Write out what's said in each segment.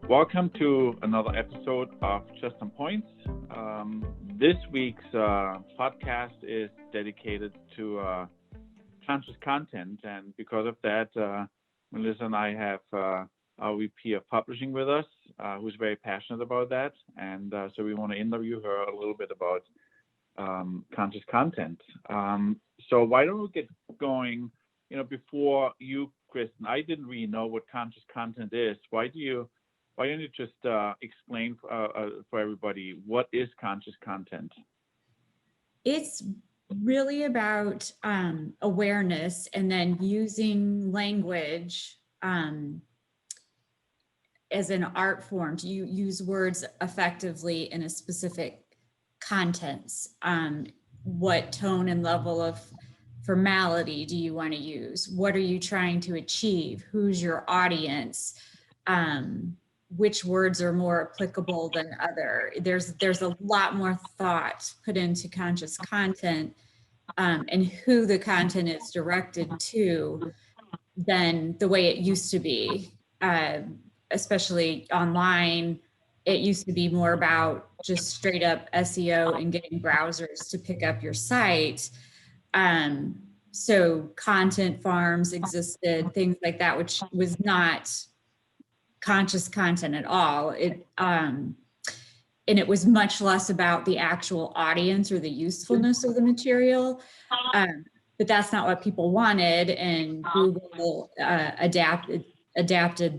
Welcome to another episode of Just Some Points. This week's podcast is dedicated to conscious content, and because of that, Melissa and I have our VP of Publishing with us, who's very passionate about that, and so we want to interview her a little bit about conscious content. So why don't we get going? Before you, Kristen, I didn't really know what conscious content is. Why don't you just explain for everybody what is conscious content? It's really about awareness and then using language as an art form to use words effectively in a specific contents. What tone and level of formality do you want to use? What are you trying to achieve? Who's your audience? Which words are more applicable than other? There's a lot more thought put into conscious content and who the content is directed to than the way it used to be, especially online. It used to be more about just straight up SEO and getting browsers to pick up your site. So content farms existed, things like that, which was not conscious content at all. And it was much less about the actual audience or the usefulness of the material. But that's not what people wanted, and Google adapted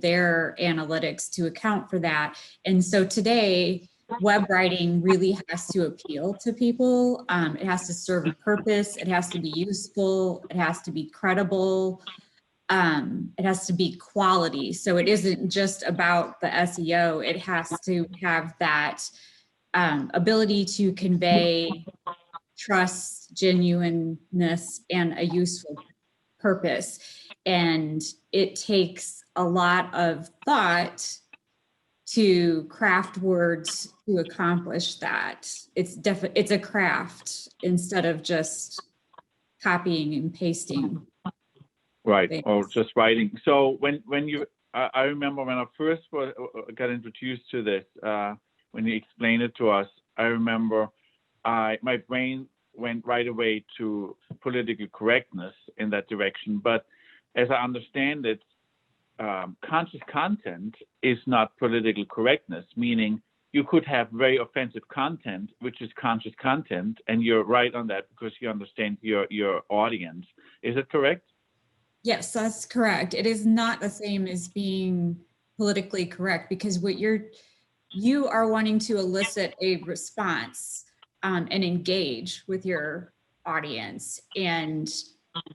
their analytics to account for that. And so today, web writing really has to appeal to people. It has to serve a purpose. It has to be useful. It has to be credible. It has to be quality. So it isn't just about the SEO. It has to have that ability to convey trust, genuineness, and a useful purpose. And it takes a lot of thought to craft words to accomplish that. It's a craft instead of just copying and pasting. Right, things. or just writing. So I remember when I first got introduced to this, when you explained it to us, I remember my brain went right away to political correctness in that direction. But as I understand it, conscious content is not political correctness, meaning you could have very offensive content, which is conscious content, and you're right on that because you understand your audience. Is it correct? Yes, that's correct. It is not the same as being politically correct, because what you are wanting to elicit a response and engage with your audience. And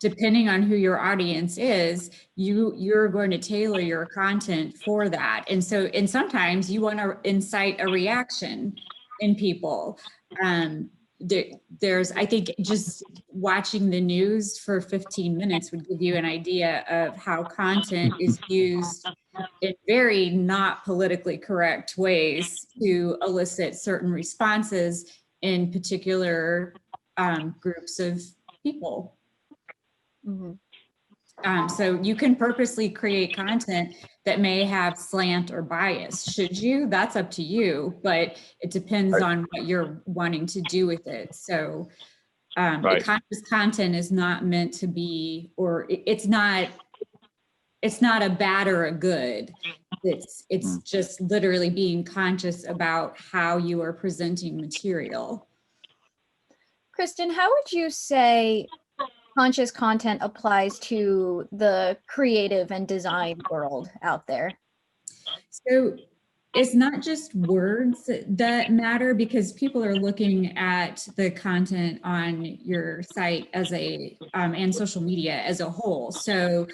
depending on who your audience is, you're going to tailor your content for that. And sometimes you want to incite a reaction in people. I think just watching the news for 15 minutes would give you an idea of how content is used in very not politically correct ways to elicit certain responses in particular groups of people. Mm-hmm. So you can purposely create content that may have slant or bias. Should you? That's up to you, but it depends on what you're wanting to do with it. So conscious content is not meant to be, or it's not a bad or a good. It's just literally being conscious about how you are presenting material. Kristen, how would you say conscious content applies to the creative and design world out there? So it's not just words that matter, because people are looking at the content on your site as and social media as a whole. So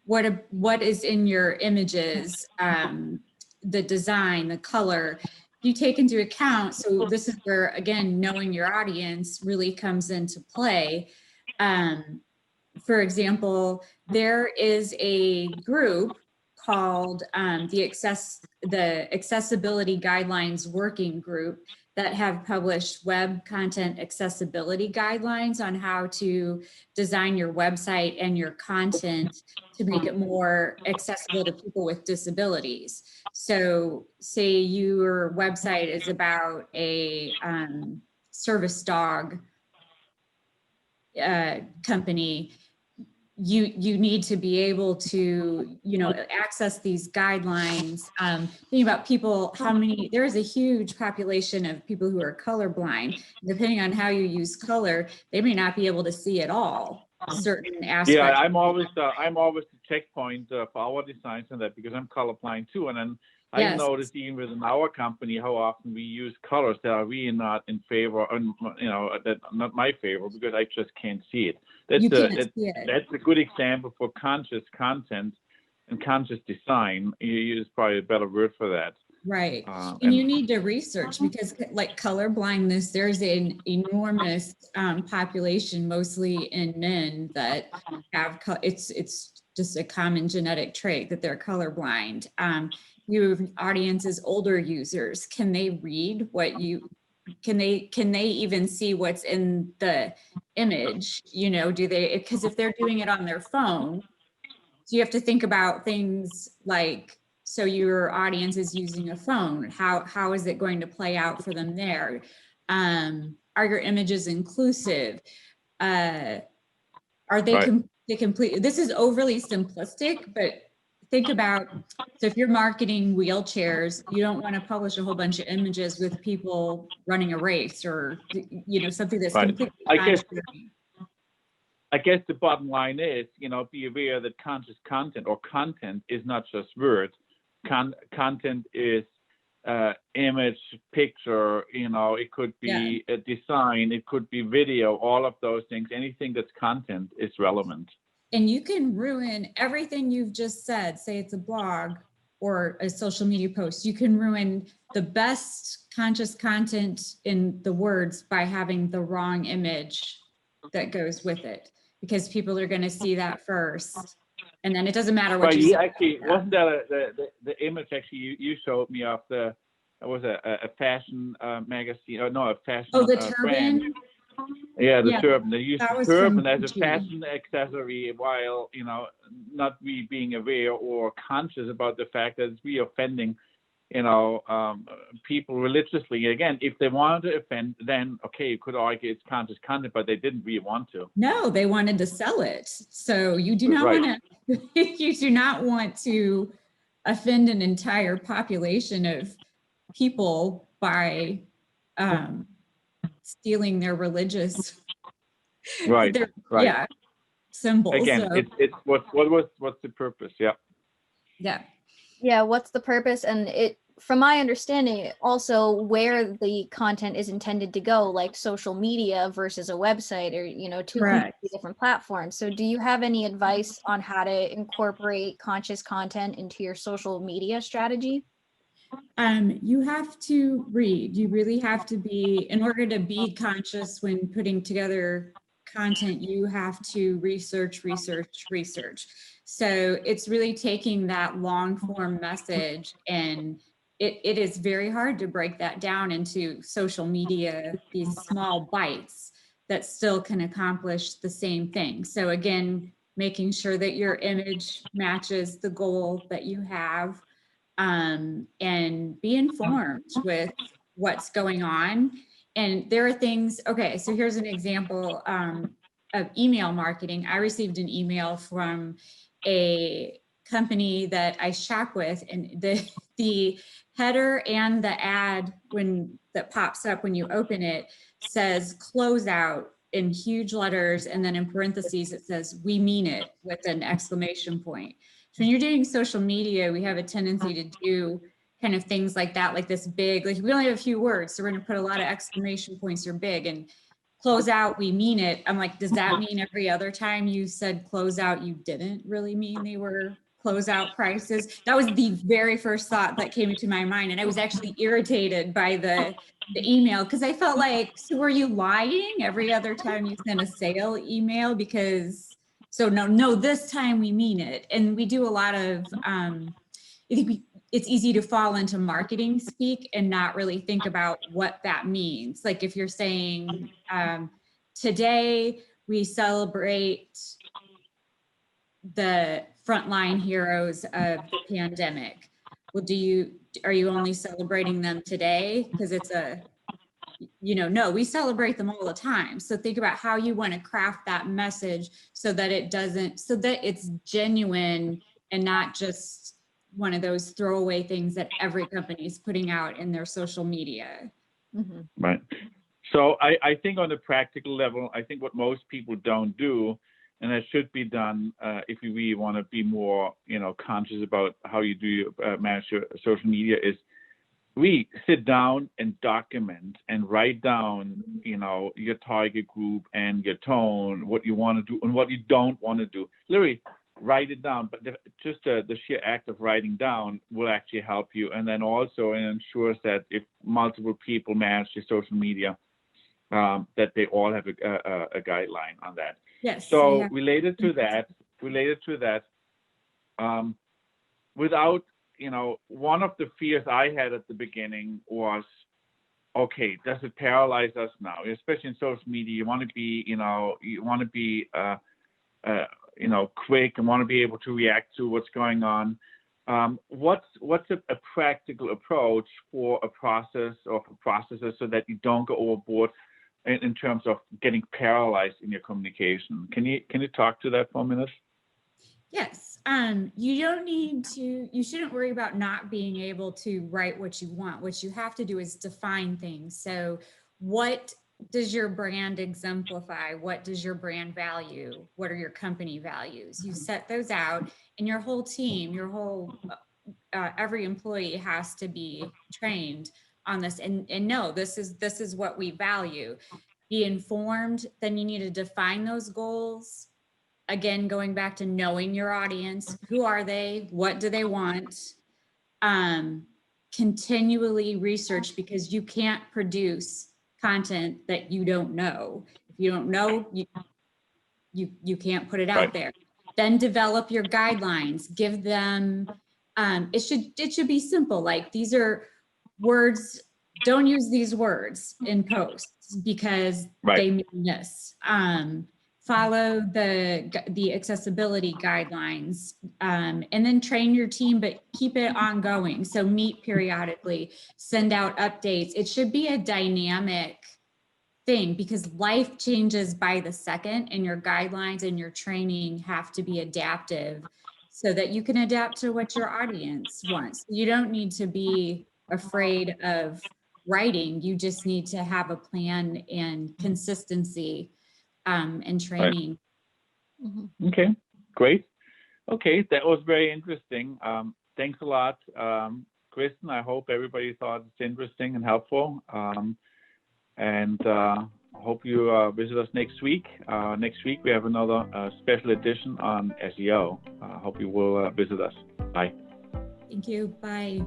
what is in your images, the design, the color, you take into account. So this is where, again, knowing your audience really comes into play. For example, there is a group called the Accessibility Guidelines Working Group that have published web content accessibility guidelines on how to design your website and your content to make it more accessible to people with disabilities. So say your website is about a service dog company, you need to be able to, access these guidelines. Thinking about people, there is a huge population of people who are colorblind. Depending on how you use color, they may not be able to see at all certain aspects. Yeah, I'm always the checkpoint for our designs and that, because I'm colorblind too. And then I noticed even within our company how often we use colors that are really not in favor, and that not my favor, because I just can't see it. That's a good example for conscious content and conscious design. You use probably a better word for that. Right. And you need to research, because like color blindness, there's an enormous population, mostly in men, that have, it's just a common genetic trait that they're colorblind. Your audience is older users. Can they read can they even see what's in the image? Do they, because if they're doing it on their phone, so you have to think about things like, so your audience is using a phone. How is it going to play out for them there? Are your images inclusive? Are they completely, this is overly simplistic, but think about, so if you're marketing wheelchairs, you don't want to publish a whole bunch of images with people running a race or, something that's completely contrary. I guess the bottom line is, be aware that conscious content or content is not just words. Content is image, picture, it could be a design, it could be video, all of those things. Anything that's content is relevant. And you can ruin everything you've just said. Say it's a blog or a social media post. You can ruin the best conscious content in the words by having the wrong image that goes with it, because people are going to see that first. And then it doesn't matter what you say. Actually, wasn't that the image actually you showed me of it was a fashion magazine, or no, a fashion the turban? Brand. Yeah, the turban. They use the turban as a Gucci fashion accessory, while not really being aware or conscious about the fact that it's reoffending, people religiously. Again, if they wanted to offend, then okay, you could argue it's conscious content, but they didn't really want to. No, they wanted to sell it. So you do not want to. You do not want to offend an entire population of people by stealing their religious symbols. Again, so it's what's the purpose? Yeah, what's the purpose? And it, from my understanding, also where the content is intended to go, like social media versus a website, or two completely different platforms. So do you have any advice on how to incorporate conscious content into your social media strategy? You have to read. You really have to be, in order to be conscious when putting together content, you have to research. So it's really taking that long form message, and it is very hard to break that down into social media, these small bites that still can accomplish the same thing. So again, making sure that your image matches the goal that you have, and be informed with what's going on. And there are things, okay, so here's an example of email marketing. I received an email from a company that I shop with, and the header and the ad that pops up when you open it says close out in huge letters, and then in parentheses it says we mean it with an exclamation point. So when you're doing social media, we have a tendency to do kind of things like that, like this big, like we only have a few words, so we're going to put a lot of exclamation points or big, and close out, we mean it. I'm like, does that mean every other time you said close out, you didn't really mean they were closeout prices? That was the very first thought that came into my mind. And I was actually irritated by the email, because I felt like, so were you lying every other time you sent a sale email? Because, so no, this time we mean it. And we do a lot of, I think it's easy to fall into marketing speak and not really think about what that means. Like if you're saying, today we celebrate the frontline heroes of the pandemic. Well, are you only celebrating them today? Because it's no, we celebrate them all the time. So think about how you want to craft that message so that it's genuine and not just one of those throwaway things that every company is putting out in their social media. Mm-hmm. Right. So I think on the practical level, I think what most people don't do, and that should be done if you really want to be more, conscious about how you do manage your social media, is we sit down and document and write down, your target group and your tone, what you want to do and what you don't want to do. Literally write it down, but just the sheer act of writing down will actually help you. And then also it ensures that if multiple people manage your social media, that they all have a guideline on that. Yes. So Yeah. related to that, without, one of the fears I had at the beginning was, okay, does it paralyze us now? Especially in social media, you want to be, quick and want to be able to react to what's going on. What's a practical approach for a process or for processes so that you don't go overboard in terms of getting paralyzed in your communication? Can you talk to that for a minute? Yes. You shouldn't worry about not being able to write what you want. What you have to do is define things. So what does your brand exemplify? What does your brand value? What are your company values? You set those out, and your whole team, every employee has to be trained on this and know this is what we value. Be informed. Then you need to define those goals. Again, going back to knowing your audience, who are they? What do they want? Continually research, because you can't produce content that you don't know. If you don't know, you can't put it out there. Then develop your guidelines. Give them. It should be simple. Like, these are words. Don't use these words in posts because they mean this. Follow the accessibility guidelines, and then train your team, but keep it ongoing. So meet periodically, send out updates. It should be a dynamic thing because life changes by the second, and your guidelines and your training have to be adaptive so that you can adapt to what your audience wants. You don't need to be afraid of writing. You just need to have a plan and consistency and training. Right. Mm-hmm. Okay, great. Okay, that was very interesting. Thanks a lot, Kristen. I hope everybody thought it's interesting and helpful. And hope you visit us next week. Next week we have another special edition on SEO. Hope you will visit us. Bye. Thank you. Bye.